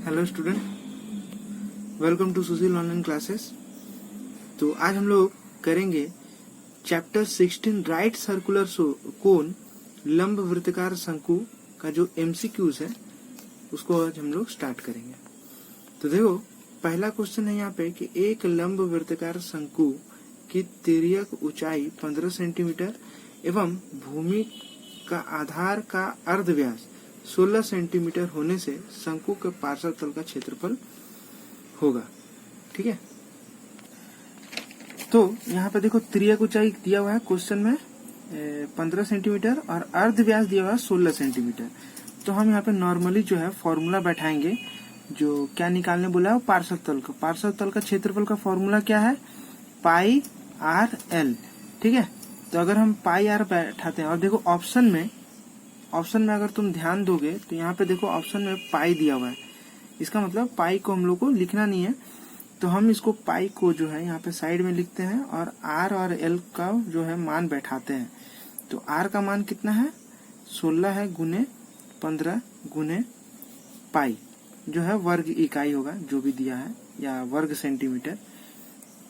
Hello student, welcome to Sushil online classes. तो आज हम लोग करेंगे चैप्टर 16 राइट सर्कुलर कोन लंब वृत्ताकार शंकु का जो एमसीक्यूज है उसको आज हम लोग स्टार्ट करेंगे। तो देखो, पहला क्वेश्चन है यहाँ पे कि एक लंब वृत्ताकार शंकु की तिर्यक ऊंचाई 15 सेंटीमीटर एवं भूमि का आधार का अर्ध व्यास 16 सेंटीमीटर होने से शंकु के पार्श्व तल का क्षेत्रफल होगा। ठीक है, तो यहाँ पे देखो तिर्यक ऊंचाई दिया हुआ है क्वेश्चन में 15 सेंटीमीटर और अर्ध व्यास दिया हुआ है 16 सेंटीमीटर। तो हम यहाँ पे नॉर्मली जो है फॉर्मूला बैठाएंगे। जो क्या निकालने बोला है, पार्श्व तल का। पार्श्व तल का क्षेत्रफल का फॉर्मूला क्या है, पाई आर एल। ठीक है, तो अगर हम पाई आर बैठाते हैं और देखो ऑप्शन में अगर तुम ध्यान दोगे तो यहाँ पे देखो ऑप्शन में पाई दिया हुआ है। इसका मतलब पाई को हम लोग को लिखना नहीं है, तो हम इसको पाई को जो है यहाँ पे साइड में लिखते हैं और आर और एल का जो है मान बैठाते हैं। तो आर का मान कितना है, 16 है गुने 15 गुने पाई, जो है वर्ग इकाई होगा जो भी दिया है, या वर्ग सेंटीमीटर।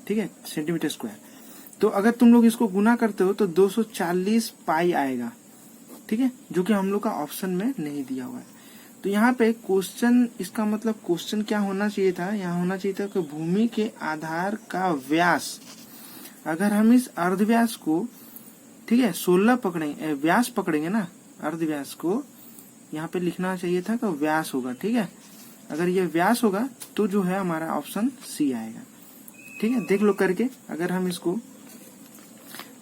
ठीक है, सेंटीमीटर स्क्वायर। तो अगर तुम लोग इसको गुना करते हो तो 240 पाई आएगा। ठीक है, जो कि हम लोग का ऑप्शन में नहीं दिया हुआ है। तो यहाँ पे क्वेश्चन, इसका मतलब क्वेश्चन क्या होना चाहिए था, यहाँ होना चाहिए था कि भूमि के आधार का व्यास। अगर हम इस अर्ध व्यास को, ठीक है, 16 पकड़ेंगे, व्यास पकड़ेंगे ना, अर्ध व्यास को यहाँ पे लिखना चाहिए था कि व्यास होगा। ठीक है, अगर ये व्यास होगा तो जो है हमारा ऑप्शन सी आएगा। ठीक है, देख लो करके। अगर हम इसको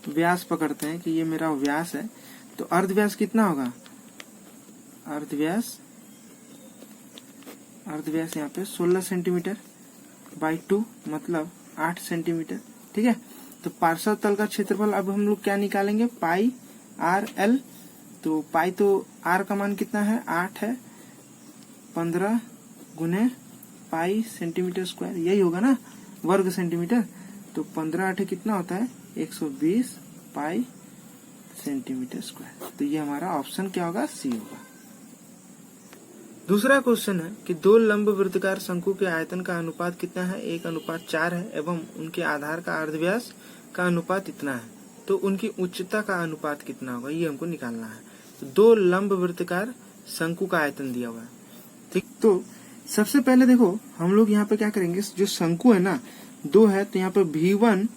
व्यास पकड़ते हैं कि ये मेरा व्यास है, तो अर्ध व्यास कितना होगा, अर्ध व्यास यहाँ पे 16 सेंटीमीटर बाई 2 मतलब 8 सेंटीमीटर। ठीक है, तो पार्श्व तल का क्षेत्रफल अब हम लोग क्या निकालेंगे, पाई आर एल। तो पाई तो आर का मान कितना है, 8 है, 15 गुने पाई सेंटीमीटर स्क्वायर, यही होगा ना, वर्ग सेंटीमीटर। तो 15 8 कितना होता है, 120 पाई सेंटीमीटर स्क्वायर। तो ये हमारा ऑप्शन क्या होगा, सी होगा। दूसरा क्वेश्चन है कि दो लंब वृत्ताकार शंकु के आयतन का अनुपात कितना है, 1:4 है एवं उनके आधार का अर्धव्यास का अनुपात इतना है, तो उनकी उच्चता का अनुपात कितना होगा, ये हमको निकालना है। तो दो लंब वृत्ताकार शंकु का आयतन दिया हुआ है। ठीक, तो सबसे पहले देखो हम लोग यहाँ पे क्या करेंगे, जो शंकु है ना, दो है, तो यहाँ पे V1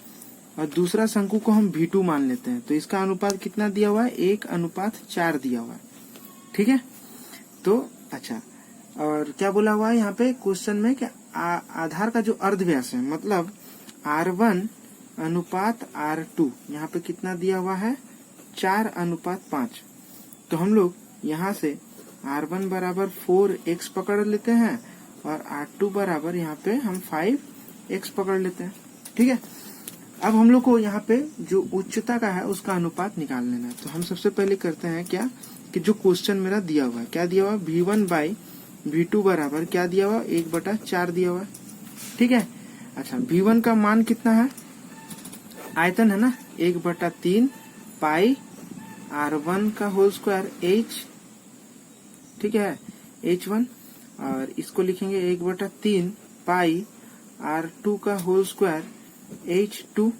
और दूसरा शंकु को हम V2 मान लेते हैं। तो इसका अनुपात कितना दिया हुआ है, 1:4 दिया हुआ है। ठीक है, तो अच्छा, और क्या बोला हुआ है यहाँ पे क्वेश्चन में कि आधार का जो अर्धव्यास है, मतलब R1 अनुपात R2, यहाँ पे कितना दिया हुआ है, 4:5। तो हम लोग यहाँ से R1 बराबर 4x पकड़ लेते हैं और R2 बराबर यहाँ पे हम 5x पकड़ लेते हैं। ठीक है, अब हम लोग को यहाँ पे जो उच्चता का है उसका अनुपात निकाल लेना है। तो हम सबसे पहले करते हैं क्या, कि जो क्वेश्चन मेरा दिया हुआ है, क्या दिया हुआ है, V1 बाई V2 बराबर क्या दिया हुआ, 1/4 दिया हुआ है। ठीक है, अच्छा, V1 का मान कितना है, आयतन है ना, 1/3 पाई R1 का होल स्क्वायर H। ठीक है, H1, और इसको लिखेंगे 1/3 पाई R2 का होल स्क्वायर H2।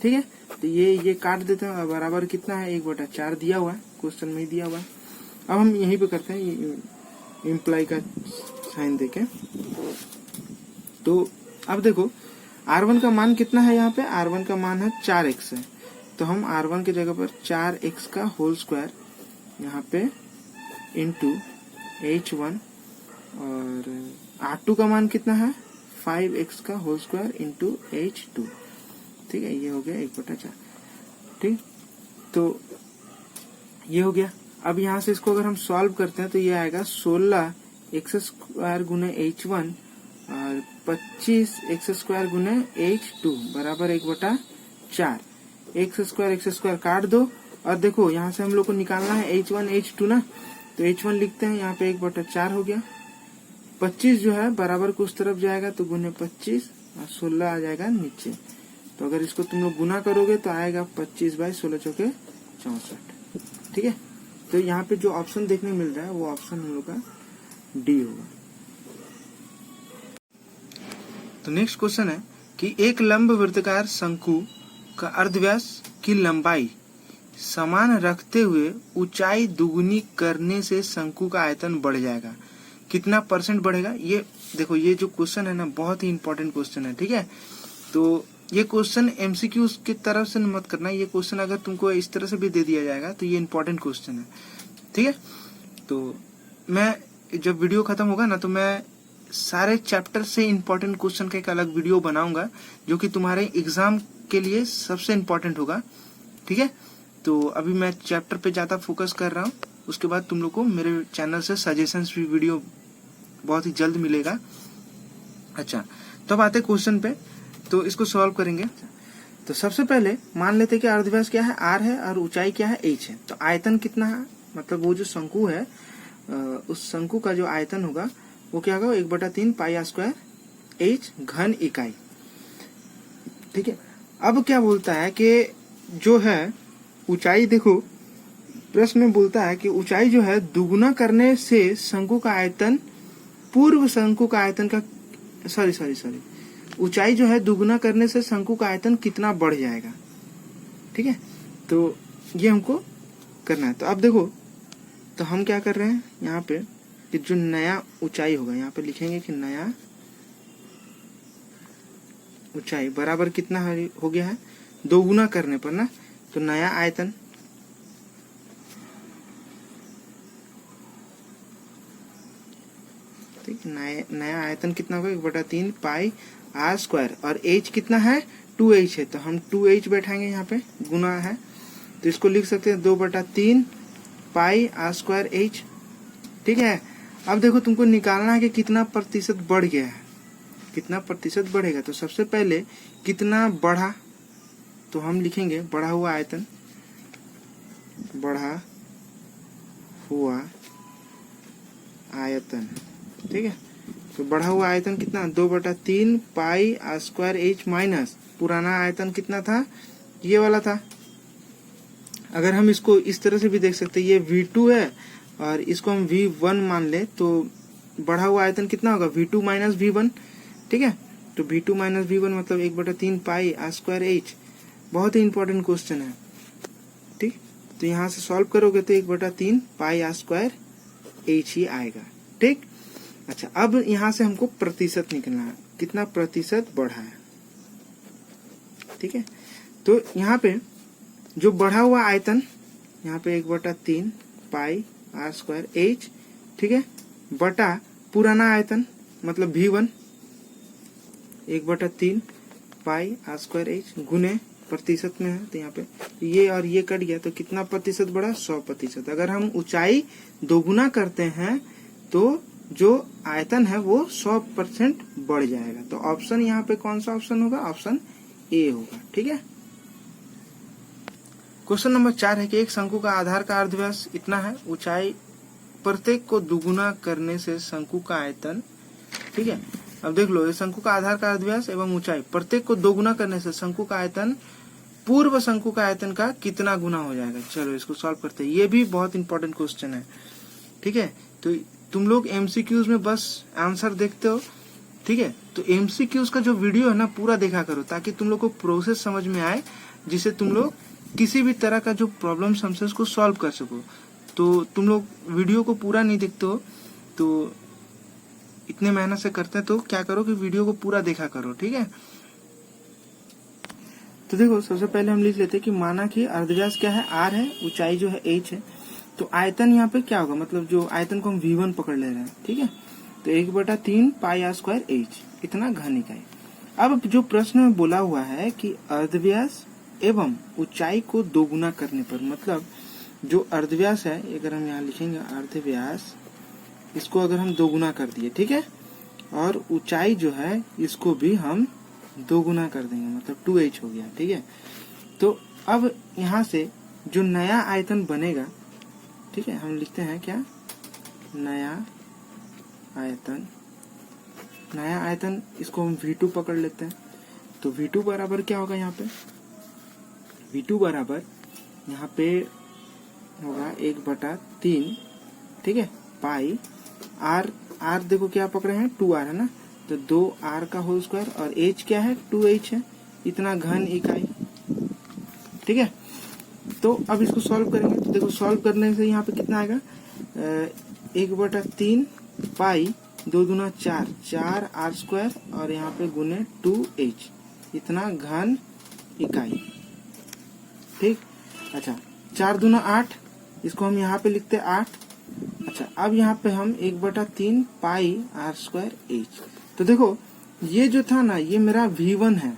ठीक है, तो ये काट देते हैं, बराबर कितना है, 1/4 दिया हुआ है, क्वेश्चन में ही दिया हुआ है। अब हम यहीं पे करते हैं इम्प्लाई का साइन देके। तो अब देखो R1 का मान कितना है, यहाँ पे R1 का मान है 4x है, तो हम R1 की जगह पर 4x का होल स्क्वायर यहाँ पे इंटू H1, और R2 का मान कितना है, 5x का होल स्क्वायर इंटू H2। ठीक है, ये हो गया 1/4। ठीक, तो ये हो गया। अब यहाँ से इसको अगर हम सॉल्व करते हैं तो ये आएगा 16x² गुने H1 और 25x² गुने H2 बराबर 1/4। x² काट दो, और देखो यहाँ से हम लोग को निकालना है H1 H2 ना, तो H1 लिखते हैं यहाँ पे 1/4 हो गया। 25 जो है बराबर को उस तरफ जाएगा तो गुने 25 और 16 आ जाएगा नीचे। तो अगर इसको तुम लोग गुना करोगे तो आएगा 25/16 × 64। ठीक है, तो यहाँ पे जो ऑप्शन देखने मिल रहा है वो ऑप्शन हम लोग का डी होगा। तो नेक्स्ट क्वेश्चन है कि एक लंब वृत्ताकार शंकु का अर्धव्यास की लंबाई समान रखते हुए ऊंचाई दुगुनी करने से शंकु का आयतन बढ़ जाएगा, कितना % बढ़ेगा। ये देखो, ये जो क्वेश्चन है ना बहुत ही इंपॉर्टेंट क्वेश्चन है, ठीक है। तो ये क्वेश्चन MCQ की तरफ से मत करना, ये क्वेश्चन अगर तुमको इस तरह से भी दे दिया जाएगा तो ये इंपॉर्टेंट क्वेश्चन है, ठीक है। तो मैं जब वीडियो खत्म होगा ना तो मैं सारे चैप्टर से इंपॉर्टेंट क्वेश्चन का एक अलग वीडियो बनाऊंगा जो कि तुम्हारे एग्जाम के लिए सबसे इंपॉर्टेंट होगा, ठीक है। तो अभी मैं चैप्टर पे ज्यादा फोकस कर रहा हूँ, उसके बाद तुम लोग को मेरे चैनल से सजेशंस भी वीडियो बहुत ही जल्द मिलेगा। अच्छा, तो अब आते क्वेश्चन पे, तो इसको सॉल्व करेंगे। तो सबसे पहले मान लेते कि अर्धव्यास क्या है, r है, और ऊंचाई क्या है, h है। तो आयतन कितना है, मतलब वो जो शंकु है उस शंकु का जो आयतन होगा वो क्या होगा, 1/3 πr² h घन इकाई, ठीक है। अब क्या बोलता है कि जो है ऊंचाई, देखो प्रश्न में बोलता है कि ऊंचाई जो है दुगुना करने से शंकु का आयतन पूर्व शंकु का आयतन का सॉरी ऊंचाई जो है दुगुना करने से शंकु का आयतन कितना बढ़ जाएगा, ठीक है। तो ये हमको करना है। तो अब देखो, तो हम क्या कर रहे हैं यहाँ पे कि जो नया ऊंचाई होगा यहाँ पे लिखेंगे कि नया ऊंचाई बराबर कितना हो गया है, दोगुना करने पर ना, तो नया आयतन ठीक, नया आयतन कितना होगा, 1/3 πr², और h कितना है, 2h है। तो हम 2h बैठाएंगे यहाँ पे, गुना है तो इसको लिख सकते हैं 2/3 πr²h, ठीक है। अब देखो तुमको निकालना है कि कितना प्रतिशत बढ़ गया है, कितना प्रतिशत बढ़ेगा। तो सबसे पहले कितना बढ़ा, तो हम लिखेंगे बढ़ा हुआ आयतन, बढ़ा हुआ आयतन, ठीक है। तो बढ़ा हुआ आयतन कितना, 2/3 πr² माइनस पुराना आयतन कितना था, ये वाला था। अगर हम इसको इस तरह से भी देख सकते हैं, ये V2 है और इसको हम V1 मान ले, तो बढ़ा हुआ आयतन कितना होगा, V2 माइनस V1, ठीक है। तो V2 माइनस V1 मतलब 1/3 πr²h। बहुत ही इंपॉर्टेंट क्वेश्चन है, ठीक। तो यहाँ से सॉल्व करोगे तो 1/3 πr²h ही आएगा, ठीक। अच्छा, अब यहाँ से हमको प्रतिशत निकलना है, कितना प्रतिशत बढ़ा है, ठीक है। तो यहाँ पे जो बढ़ा हुआ आयतन, यहाँ पे 1/3 πr²h, ठीक है, बटा पुराना आयतन मतलब V1 1/3 πr²h गुने प्रतिशत में है, तो यहाँ पे ये और ये कट गया, तो कितना प्रतिशत बढ़ा, 100%। अगर हम ऊंचाई दोगुना करते हैं तो जो आयतन है वो 100% बढ़ जाएगा। तो ऑप्शन यहाँ पे कौन सा ऑप्शन होगा, ऑप्शन ए होगा, ठीक है। क्वेश्चन नंबर 4 है कि एक शंकु का आधार का अर्धव्यास इतना है, ऊंचाई प्रत्येक को दुगुना करने से शंकु का आयतन, ठीक है। अब देख लो, ये शंकु का आधार का अर्धव्यास एवं ऊंचाई प्रत्येक को दोगुना करने से शंकु का आयतन पूर्व शंकु का आयतन का कितना गुना हो जाएगा। चलो इसको सॉल्व करते हैं, ये भी बहुत इंपॉर्टेंट क्वेश्चन है, ठीक है। तो तुम लोग MCQs में बस आंसर देखते हो, ठीक है। तो MCQs का जो वीडियो है ना पूरा देखा करो, ताकि तुम लोग को प्रोसेस समझ में आए, जिससे तुम लोग किसी भी तरह का जो प्रॉब्लम समझे उसको सॉल्व कर सको। तो तुम लोग वीडियो को पूरा नहीं देखते हो, तो इतने मेहनत से करते हैं तो क्या करो कि वीडियो को पूरा देखा करो, ठीक है। तो देखो, सबसे पहले हम लिख लेते हैं कि माना कि अर्धव्यास क्या है, r है, ऊंचाई जो है h है। तो आयतन यहाँ पे क्या होगा, मतलब जो आयतन को हम V1 पकड़ ले रहे हैं, ठीक है। तो 1/3 πr²h इतना घन इकाई। अब जो प्रश्न में बोला हुआ है कि अर्धव्यास एवं ऊंचाई को दोगुना करने पर, मतलब जो अर्धव्यास है, अगर हम यहाँ लिखेंगे अर्धव्यास, इसको अगर हम दोगुना कर दिए, ठीक है, और ऊंचाई जो है इसको भी हम दोगुना कर देंगे, मतलब 2h हो गया, ठीक है। तो अब यहाँ से जो नया आयतन बनेगा, ठीक है, हम लिखते हैं क्या, नया आयतन, नया आयतन, इसको हम V2 पकड़ लेते हैं। तो V2 बराबर क्या होगा, यहाँ पे V2 बराबर यहाँ पे होगा 1/3, ठीक है, पाई r देखो क्या पकड़े हैं, 2r है ना, तो 2r का होल स्क्वायर, और h क्या है 2h है, इतना घन इकाई। ठीक है, तो अब इसको सॉल्व करेंगे। तो देखो सॉल्व करने से यहाँ पे कितना आएगा, 1/3 पाई 2 दूना 4, 4r स्क्वायर और यहाँ पे गुने 2h, इतना घन इकाई। ठीक, अच्छा 4 दूना 8, इसको हम यहाँ पे लिखते 8। अच्छा अब यहाँ पे हम 1/3 पाई r स्क्वायर h। तो देखो ये जो था ना, ये मेरा v1 है।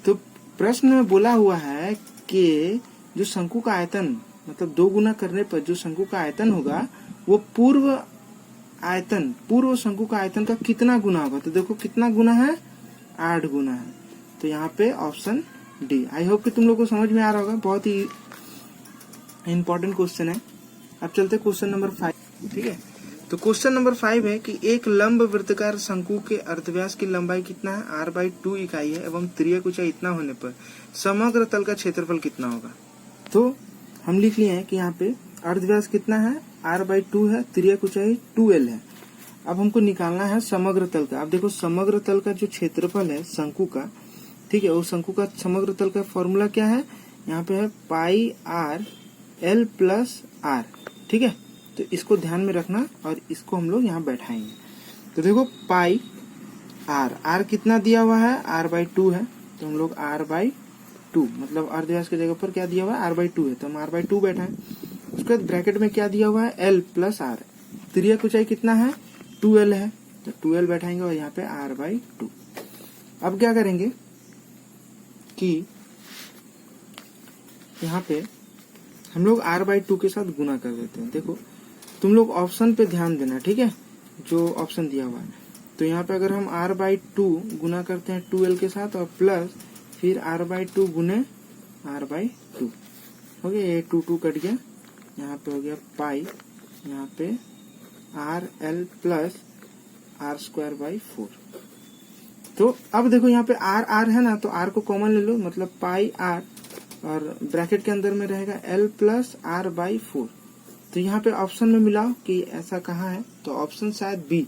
तो प्रश्न में बोला हुआ है कि जो शंकु का आयतन, मतलब 2 गुना करने पर जो शंकु का आयतन होगा वो पूर्व शंकु का आयतन का कितना गुना होगा। तो देखो कितना गुना है, 8 गुना है। तो यहाँ पे ऑप्शन डी। आई होप कि तुम लोग को समझ में आ रहा होगा, बहुत ही इंपॉर्टेंट क्वेश्चन है। अब चलते क्वेश्चन नंबर 5। ठीक है, तो क्वेश्चन नंबर 5 है कि एक लंब वृत्ताकार शंकु के अर्धव्यास की लंबाई कितना है, r/2 इकाई है एवं तिर्यक ऊंचाई इतना होने पर समग्र तल का क्षेत्रफल कितना होगा। तो हम लिख लिए हैं कि यहाँ पे अर्धव्यास कितना है, r/2 है, तिर्यक ऊंचाई 2l है। अब हमको निकालना है समग्र तल का। अब देखो समग्र तल का जो क्षेत्रफल है शंकु का, ठीक है, वो शंकु का समग्र तल का फॉर्मूला क्या है, यहाँ पे है पाई r l प्लस r। ठीक है, तो इसको ध्यान में रखना और इसको हम लोग यहाँ बैठाएंगे। तो देखो पाई r कितना दिया हुआ है, r/2 है, तो हम लोग r/2 मतलब अर्धव्यास की जगह पर क्या दिया हुआ है, r/2 है, तो हम r/2 बैठाएं। उसके बाद ब्रैकेट में क्या दिया हुआ है, l प्लस r। तिर्यक ऊंचाई कितना है, 2l है, तो 2l बैठाएंगे और यहाँ पे r/2। अब क्या करेंगे कि यहाँ पे हम लोग r/2 के साथ गुना कर देते हैं। देखो तुम लोग ऑप्शन पे ध्यान देना, ठीक है, जो ऑप्शन दिया हुआ है। तो यहाँ पे अगर हम r/2 गुना करते हैं 2l के साथ और प्लस फिर r/2 गुने r/2 हो गया, ये 2 कट गया, यहाँ पे हो गया पाई, यहाँ पे rl प्लस r²/4। तो अब देखो यहाँ पे r है ना, तो r को कॉमन ले लो, मतलब पाई r और ब्रैकेट के अंदर में रहेगा l प्लस r/4। तो यहाँ पे ऑप्शन में मिलाओ कि ऐसा कहाँ है, तो ऑप्शन शायद बी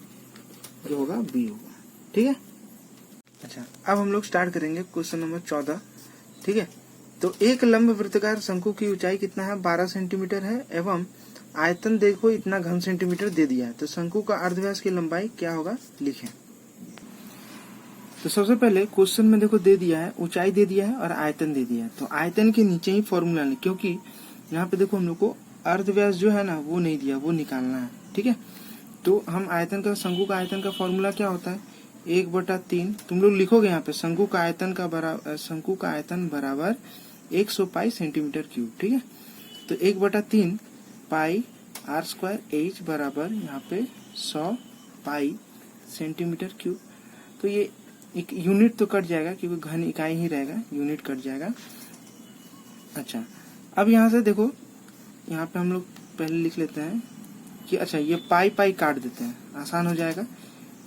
जो होगा, बी होगा। ठीक है, अच्छा अब हम लोग स्टार्ट करेंगे क्वेश्चन नंबर 14। ठीक है, तो एक लंब वृत्ताकार शंकु की ऊंचाई कितना है, 12 सेंटीमीटर है एवं आयतन देखो इतना घन सेंटीमीटर दे दिया है। तो शंकु का अर्धव्यास की लंबाई क्या होगा, लिखें। तो सबसे पहले क्वेश्चन में देखो दे दिया है, ऊंचाई दे दिया है और आयतन दे दिया है। तो आयतन के नीचे ही फॉर्मूला लें, क्योंकि यहाँ पे देखो हम लोग को अर्धव्यास जो है ना वो नहीं दिया, वो निकालना है। ठीक है, तो हम आयतन का, शंकु का आयतन का फॉर्मूला क्या होता है, 1/3। तुम लोग लिखोगे यहाँ पे शंकु का आयतन बराबर 100 पाई सेंटीमीटर क्यूब। ठीक है, तो 1/3 पाई r² h बराबर यहाँ पे 100 पाई सेंटीमीटर क्यूब। तो ये एक यूनिट तो कट जाएगा क्योंकि घन इकाई ही रहेगा, यूनिट कट जाएगा। अच्छा अब यहाँ से देखो, यहाँ पे हम लोग पहले लिख लेते हैं कि अच्छा ये पाई काट देते हैं, आसान हो जाएगा।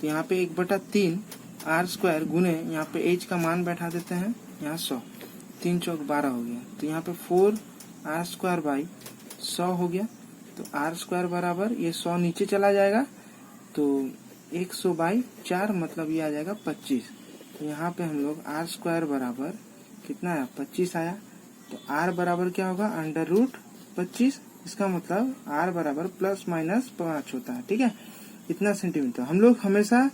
तो यहाँ पे 1/3 r² गुने यहाँ पे h का मान बैठा देते हैं, यहाँ 100, 3 चौक 12 हो गया। तो यहाँ पे 4r²/100 हो गया। तो r² बराबर ये 100 नीचे चला जाएगा, तो 100/4 मतलब ये आ जाएगा 25। तो यहाँ पे हम लोग r² बराबर कितना आया, 25 आया। तो r बराबर क्या होगा, √25। इसका मतलब r बराबर ±5 होता है। ठीक है, इतना सेंटीमीटर। हम लोग हमेशा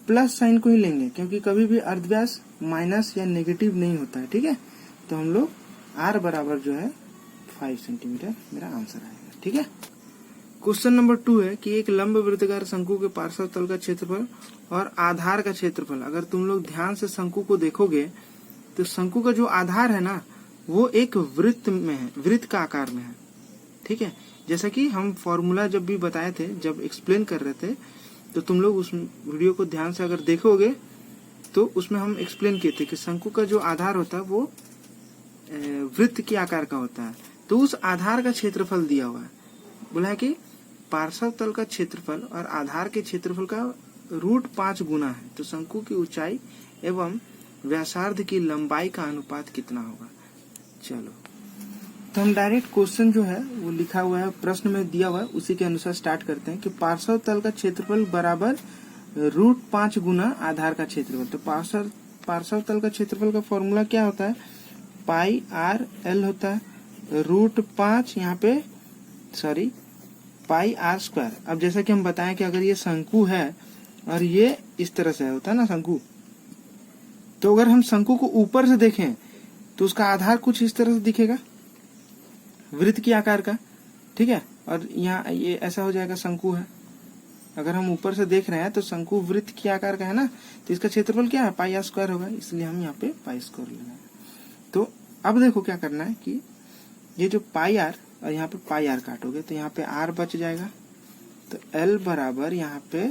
प्लस साइन को ही लेंगे क्योंकि कभी भी अर्धव्यास माइनस या नेगेटिव नहीं होता है। ठीक है, तो हम लोग r बराबर जो है 5 सेंटीमीटर मेरा आंसर आएगा। ठीक है, क्वेश्चन नंबर 2 है कि एक लंब वृत्ताकार शंकु के पार्श्व तल का क्षेत्रफल और आधार का क्षेत्रफल। अगर तुम लोग ध्यान से शंकु को देखोगे तो शंकु का जो आधार है ना वो एक वृत्त में है, वृत्त का आकार में है। ठीक है, जैसा कि हम फॉर्मूला जब भी बताए थे, जब एक्सप्लेन कर रहे थे, तो तुम लोग उस वीडियो को ध्यान से अगर देखोगे तो उसमें हम एक्सप्लेन किए थे कि शंकु का जो आधार होता है वो वृत्त के आकार का होता है। तो उस आधार का क्षेत्रफल दिया हुआ है, बोला है कि पार्श्व तल का क्षेत्रफल और आधार के क्षेत्रफल का √5 गुना है। तो शंकु की ऊंचाई एवं व्यासार्ध की लंबाई का अनुपात कितना होगा। चलो तो हम डायरेक्ट क्वेश्चन जो है वो लिखा हुआ है, प्रश्न में दिया हुआ है, उसी के अनुसार स्टार्ट करते हैं कि पार्श्व तल का क्षेत्रफल बराबर √5 गुना आधार का क्षेत्रफल। तो पार्श्व तल का क्षेत्रफल का फॉर्मूला क्या होता है? पाई आर एल होता है, √5 यहाँ पे पाई आर स्क्वायर। अब जैसा कि हम बताएं कि अगर ये शंकु है और ये इस तरह से होता है ना शंकु, तो अगर हम शंकु को ऊपर से देखें तो उसका आधार कुछ इस तरह से दिखेगा, वृत्त की आकार का, ठीक है। और यहाँ ये ऐसा हो जाएगा, शंकु है। अगर हम ऊपर से देख रहे हैं तो शंकु वृत्त की आकार का है ना, तो इसका क्षेत्रफल क्या है? पाई आर स्क्वायर होगा, इसलिए हम यहाँ पे पाई स्क्वायर लेना है। तो अब देखो क्या करना है कि ये जो पाई आर और यहाँ पे पाई आर काटोगे तो यहाँ पे आर बच जाएगा, तो एल बराबर यहाँ पे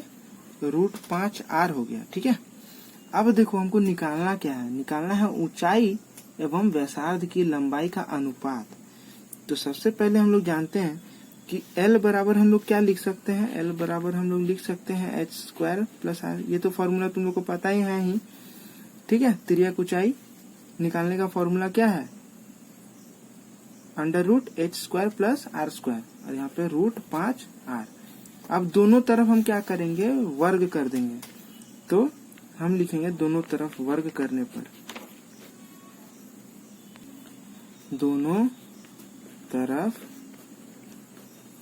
√5 आर हो गया, ठीक है। अब देखो हमको निकालना क्या है? निकालना है ऊंचाई एवं व्यासार्ध की लंबाई का अनुपात। तो सबसे पहले हम लोग जानते हैं कि L बराबर हम लोग क्या लिख सकते हैं? L बराबर हम लोग लिख सकते हैं h² + r। ये तो फॉर्मूला तुम लोग को पता ही है ही, ठीक है। तिर्यक ऊंचाई निकालने का फॉर्मूला क्या है? √h² + r², और यहाँ पे √5r। अब दोनों तरफ हम क्या करेंगे? वर्ग कर देंगे। तो हम लिखेंगे दोनों तरफ वर्ग करने पर, दोनों तरफ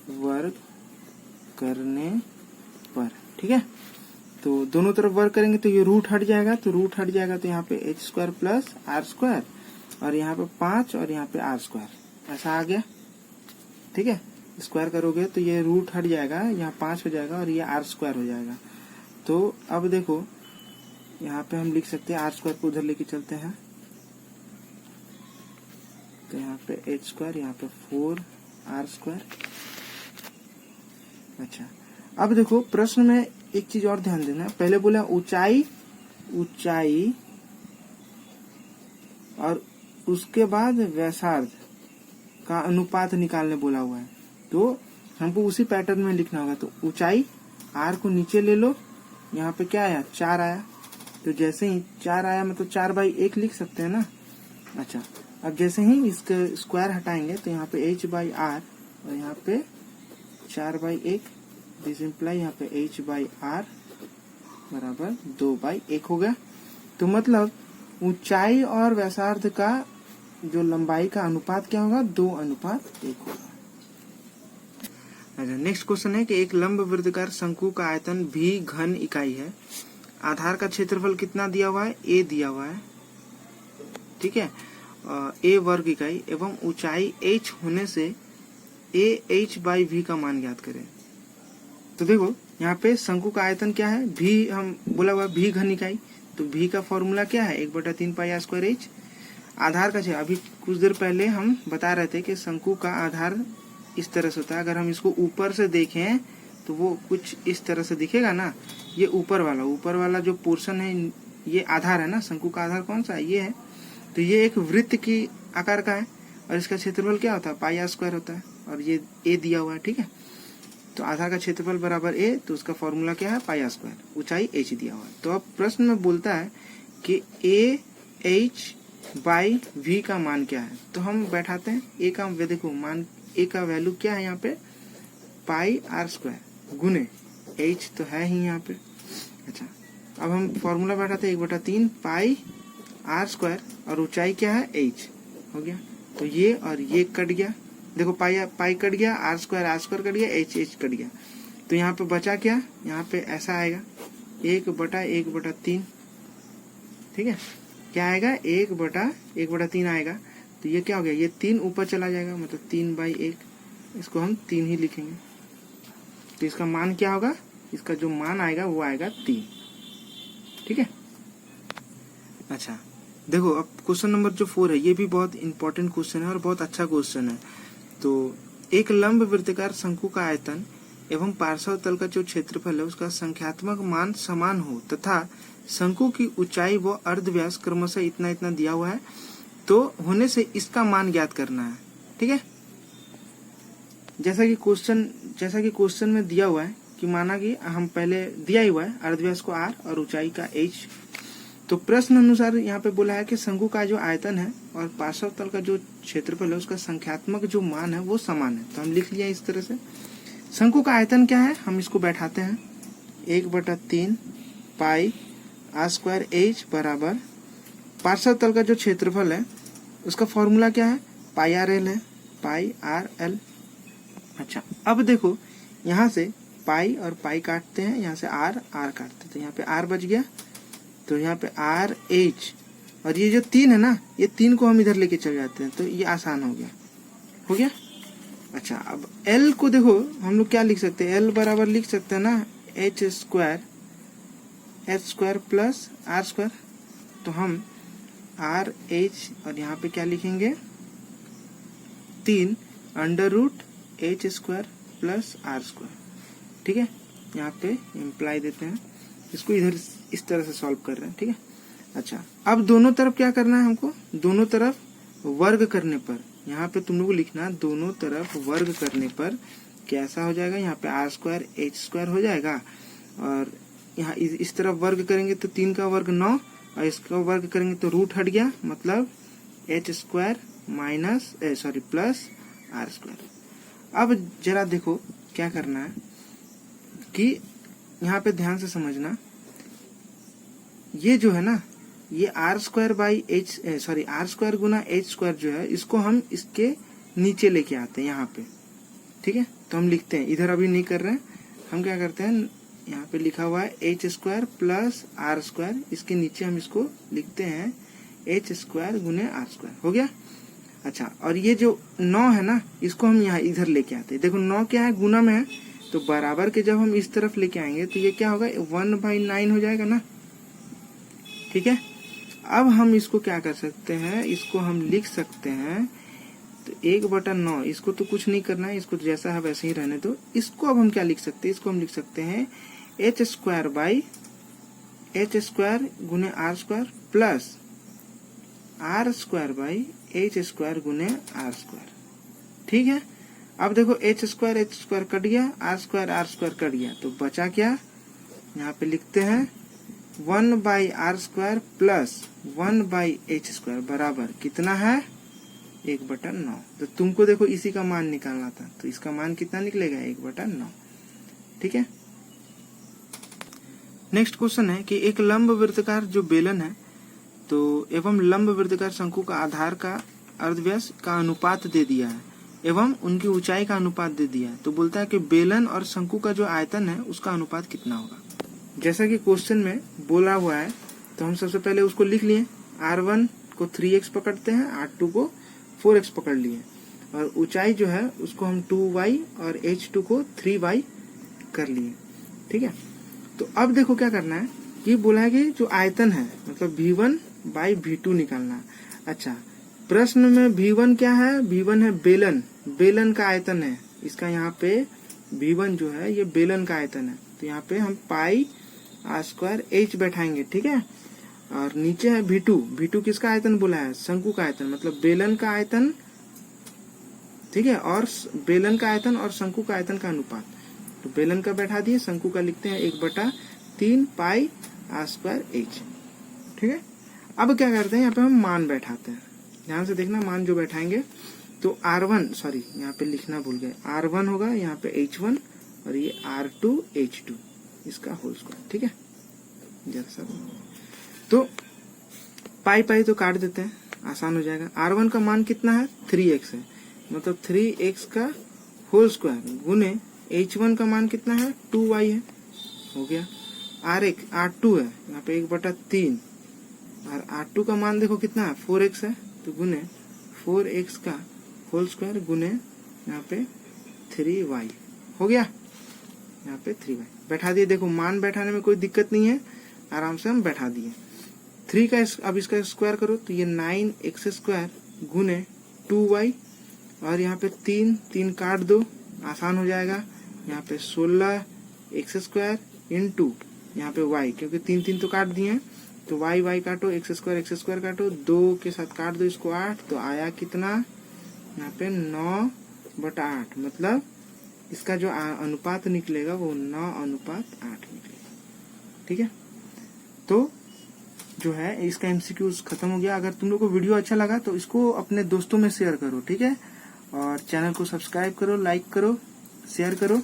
वर्ग करने पर, ठीक है। तो दोनों तरफ वर्ग करेंगे तो ये रूट हट जाएगा, तो रूट हट जाएगा तो यहाँ पे h² + r² और यहाँ पे 5 और यहाँ पे r², ऐसा आ गया, ठीक है। स्क्वायर करोगे तो ये रूट हट जाएगा, यहाँ 5 हो जाएगा और ये r² हो जाएगा। तो अब देखो यहाँ पे हम लिख सकते हैं r² को उधर लेके चलते हैं, तो यहाँ पे h², यहाँ पे 4r²। अच्छा, अब देखो प्रश्न में एक चीज और ध्यान देना। पहले बोला ऊंचाई और उसके बाद व्यासार्ध का अनुपात निकालने बोला हुआ है, तो हमको उसी पैटर्न में लिखना होगा। तो ऊंचाई r को नीचे ले लो, यहाँ पे क्या आया? 4 आया, तो जैसे ही 4 आया मतलब 4/1 लिख सकते हैं ना। अच्छा, अब जैसे ही इसका स्क्वायर हटाएंगे तो यहाँ पे h/r और यहाँ पे 4/1, दिस इम्प्लाई यहाँ पे h/r बराबर 2/1 हो गया। तो मतलब ऊंचाई और व्यासार्ध का जो लंबाई का अनुपात क्या होगा? 2:1 होगा। अच्छा, नेक्स्ट क्वेश्चन है कि एक लंब वृत्ताकार शंकु का आयतन भी घन इकाई है, आधार का क्षेत्रफल कितना दिया हुआ है? a दिया हुआ है, ठीक है, a वर्ग इकाई एवं ऊंचाई h होने से ah/v का मान ज्ञात करें। तो देखो यहाँ पे शंकु का आयतन क्या है? भी हम बोला हुआ भी घन इकाई, तो भी का फॉर्मूला क्या है? 1/3 पाई r² h। आधार का अभी कुछ देर पहले हम बता रहे थे कि शंकु का आधार इस तरह से होता है। अगर हम इसको ऊपर से देखें तो वो कुछ इस तरह से दिखेगा ना। ये ऊपर वाला जो पोर्शन है ये आधार है ना। शंकु का आधार कौन सा है? ये है। तो ये एक वृत्त की आकार का है और इसका क्षेत्रफल क्या होता है? पाई r² होता है और ये a दिया हुआ है, ठीक है। तो आधार का क्षेत्रफल बराबर a, तो उसका फॉर्मूला क्या है? पाई r²। ऊंचाई h दिया हुआ है। तो अब प्रश्न में बोलता है कि ah/v का मान क्या है? तो हम बैठाते हैं a का, देखो मान a का वैल्यू क्या है यहाँ पे? पाई r² गुने h तो है ही यहाँ पे। अच्छा, अब हम फॉर्मूला बैठाते हैं 1/3 पाई r² और ऊंचाई क्या है? h हो गया। तो ये और ये कट गया, देखो पाई कट गया, r² कट गया, h कट गया। तो यहाँ पे बचा क्या? यहाँ पे ऐसा आएगा 1/1/3, ठीक है। क्या आएगा? 1/1/3 आएगा। तो ये क्या हो गया? ये 3 ऊपर चला जाएगा, मतलब 3/1, इसको हम 3 ही लिखेंगे। तो इसका मान क्या होगा? इसका जो मान आएगा वो आएगा 3, ठीक है। अच्छा, देखो अब क्वेश्चन नंबर जो 4 है ये भी बहुत इंपॉर्टेंट क्वेश्चन है और बहुत अच्छा क्वेश्चन है। तो एक लंब वृत्ताकार शंकु का आयतन एवं पार्श्व तल का जो क्षेत्रफल है उसका संख्यात्मक मान समान हो तथा शंकु की ऊंचाई व अर्धव्यास क्रमशः इतना इतना दिया हुआ है, तो होने से इसका मान ज्ञात करना है, ठीक है। जैसा कि क्वेश्चन में दिया हुआ है कि माना कि हम पहले दिया ही हुआ है अर्धव्यास को r और ऊंचाई का h। तो प्रश्न अनुसार यहाँ पे बोला है कि शंकु का जो आयतन है और पार्श्व तल का जो क्षेत्रफल है उसका संख्यात्मक जो मान है वो समान है। तो हम लिख लिया इस तरह से। शंकु का आयतन क्या है? हम इसको बैठाते हैं 1/3 पाई आर स्क्वायर एच बराबर पार्श्व तल का जो क्षेत्रफल है उसका फॉर्मूला क्या है, पाई आर एल है, पाई आर एल। अच्छा, अब देखो यहाँ से पाई और पाई काटते हैं, यहाँ से आर आर काटते हैं, तो यहाँ पे आर बच गया, तो यहाँ पे आर एच, और ये जो 3 है ना, ये 3 को हम इधर लेके चल जाते हैं, तो ये आसान हो गया। अच्छा, अब L को देखो हम लोग क्या लिख सकते हैं, L बराबर लिख सकते हैं ना H square plus R square, तो हम आर एच और यहाँ पे क्या लिखेंगे 3 under root H square plus R square. ठीक है, यहाँ पे इम्प्लाई देते हैं, इसको इधर इस तरह से सॉल्व कर रहे हैं। ठीक है, अच्छा अब दोनों तरफ क्या करना है हमको, दोनों तरफ वर्ग करने पर, यहाँ पे तुम लोग को लिखना दोनों तरफ वर्ग करने पर कैसा हो जाएगा, यहाँ पे आर स्क्वायर एच स्क्वायर हो जाएगा, और यहाँ इस तरफ वर्ग करेंगे तो 3 का वर्ग 9, और इसका वर्ग करेंगे तो रूट हट गया, मतलब H square minus plus R square. अब जरा देखो क्या करना है कि यहाँ पे ध्यान से समझना, ये जो है ना, ये R square by R square गुना एच स्क्वायर जो है, इसको हम इसके नीचे लेके आते हैं यहाँ पे। ठीक है, तो हम लिखते हैं, इधर अभी नहीं कर रहे हैं, हम क्या करते हैं, यहाँ पे लिखा हुआ है H square plus R square, इसके नीचे हम इसको लिखते हैं एच स्क्वायर गुने आर स्क्वायर। हो गया। अच्छा, और ये जो 9 है ना, इसको हम यहाँ इधर लेके आते हैं। देखो 9 क्या है, गुना में है, तो बराबर के जब हम इस तरफ लेके आएंगे तो ये क्या होगा, 1/9 हो जाएगा ना। ठीक है, अब हम इसको क्या कर सकते हैं, इसको हम लिख सकते हैं, तो 1/9, इसको तो कुछ नहीं करना है, इसको तो जैसा है वैसे ही रहने दो। इसको अब हम क्या लिख सकते हैं, इसको हम लिख सकते हैं H square by H square गुने R square plus R square by H square गुने आर स्क्वायर। ठीक है, अब देखो एच स्क्वायर कट गया, आर स्क्वायर कट गया, तो बचा क्या, यहाँ पे लिखते हैं 1/r square plus 1/h square बराबर कितना है, 1/9। तो तुमको देखो इसी का मान निकालना था, तो इसका मान कितना निकलेगा, 1/9। ठीक है, नेक्स्ट क्वेश्चन है कि एक लंब वृत्ताकार जो बेलन है तो एवं लंब वृत्ताकार शंकु का आधार का अर्धव्यास का अनुपात दे दिया है एवं उनकी ऊंचाई का अनुपात दे दिया है, तो बोलता है कि बेलन और शंकु का जो आयतन है उसका अनुपात कितना होगा। जैसा कि क्वेश्चन में बोला हुआ है, तो हम सबसे पहले उसको लिख लिए, R1 को 3x पकड़ते हैं, R2 को 4x पकड़ लिए, और ऊंचाई जो है उसको हम 2y और h2 को 3y कर लिए। ठीक है, तो अब देखो क्या करना है, ये बोला है कि जो आयतन है मतलब V1 बाई V2 निकालना है। अच्छा, प्रश्न में V1 क्या है, V1 है बेलन का आयतन है, इसका यहाँ पे V1 जो है ये बेलन का आयतन है, तो यहाँ पे हम पाई आर स्क्वायर एच बैठाएंगे। ठीक है, और नीचे है V2 किसका आयतन बोला है, शंकु का आयतन, मतलब बेलन का आयतन। ठीक है, और बेलन का आयतन और शंकु का आयतन का अनुपात, तो बेलन का बैठा दिए, शंकु का लिखते हैं 1/3 पाई आर स्क्वायर एच। ठीक है, अब क्या करते हैं, यहाँ पे हम मान बैठाते हैं, ध्यान से देखना, मान जो बैठाएंगे तो R1 यहाँ पे लिखना भूल गए, R1 होगा यहाँ पे H1 और ये R2 H2 इसका होल स्क्वायर। ठीक है, जरा सा तो पाई तो काट देते हैं, आसान हो जाएगा। R1 का मान कितना है, 3x है, मतलब 3x का होल स्क्वायर गुने H1 का मान कितना है, 2y है, हो गया। R2 है यहाँ पे 1/3, और R2 का मान देखो कितना है, 4x है, तो गुने 4x का होल स्क्वायर गुने यहाँ पे 3y हो गया, यहाँ पे 3y बैठा दिए। देखो मान बैठाने में कोई दिक्कत नहीं है, आराम से हम बैठा दिए। 3 का अब इसका स्क्वायर करो तो ये 9x स्क्वायर गुने 2y, और यहाँ पे 3 काट दो, आसान हो जाएगा। यहाँ पे 16x स्क्वायर इंटू यहाँ पे y, क्योंकि 3 तो काट दिए हैं, तो y काटो, x स्क्वायर काटो, 2 के साथ काट दो इसको 8, तो आया कितना, यहाँ पे 9/8, मतलब इसका जो अनुपात निकलेगा वो 9:8 निकलेगा। ठीक है, तो जो है इसका MCQ खत्म हो गया। अगर तुम लोग को वीडियो अच्छा लगा तो इसको अपने दोस्तों में शेयर करो। ठीक है, और चैनल को सब्सक्राइब करो, लाइक करो, शेयर करो।